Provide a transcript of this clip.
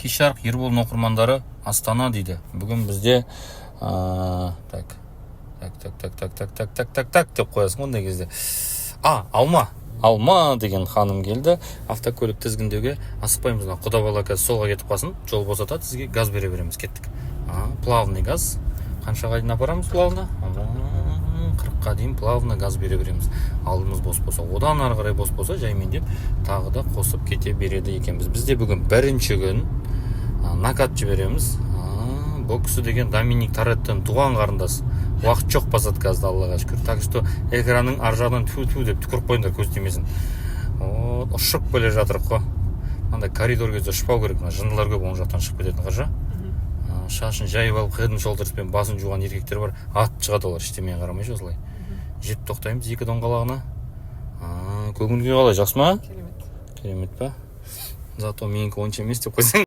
Кешарық Ерболдың оқырмандары Астана дейді. Бүгін бізде так деп қоясың ондай кезде. Алма деген ханым келді. Автокөлік тізгіндеуге асықпаймыз. Құда бала қазір солға кетіп қалсын, жол босатады, сізге газ бере береміз. Кеттік. Плавный газ. Қаншаға дейін апарамыз плавно? 40-қа дейін плавно газ бере береміз. Алдымыз бос болса, одан ары қарай бос болса, жаймен деп тағы да қосып кете береді екенбіз. Бізде бүгін бірінші күн накат жібереміз. Бұл кісі деген Доминик Торетtoның туған қарындас. Уақыт жоқ басады газды, Аллаға шүкір. Так что экранның ар жағынан ту деп түкіріп қойыңдар, көз тимесін. Ұшып келе жатырық қой. Мынандай коридор кезде ұшпау керек. Жындылар көп оң жақтан шығып кететін қаржа. Шашын жайып алып, head and shoulders'пен басын жуған еркектер бар. Ат шығады олар, ештемеге қарамай осылай. Жетіп тоқтаймыз екі доңғалағына. Көңіл күй қалай, жақсы ма? Керемет па? Зато менікі онша емес деп қойсаң.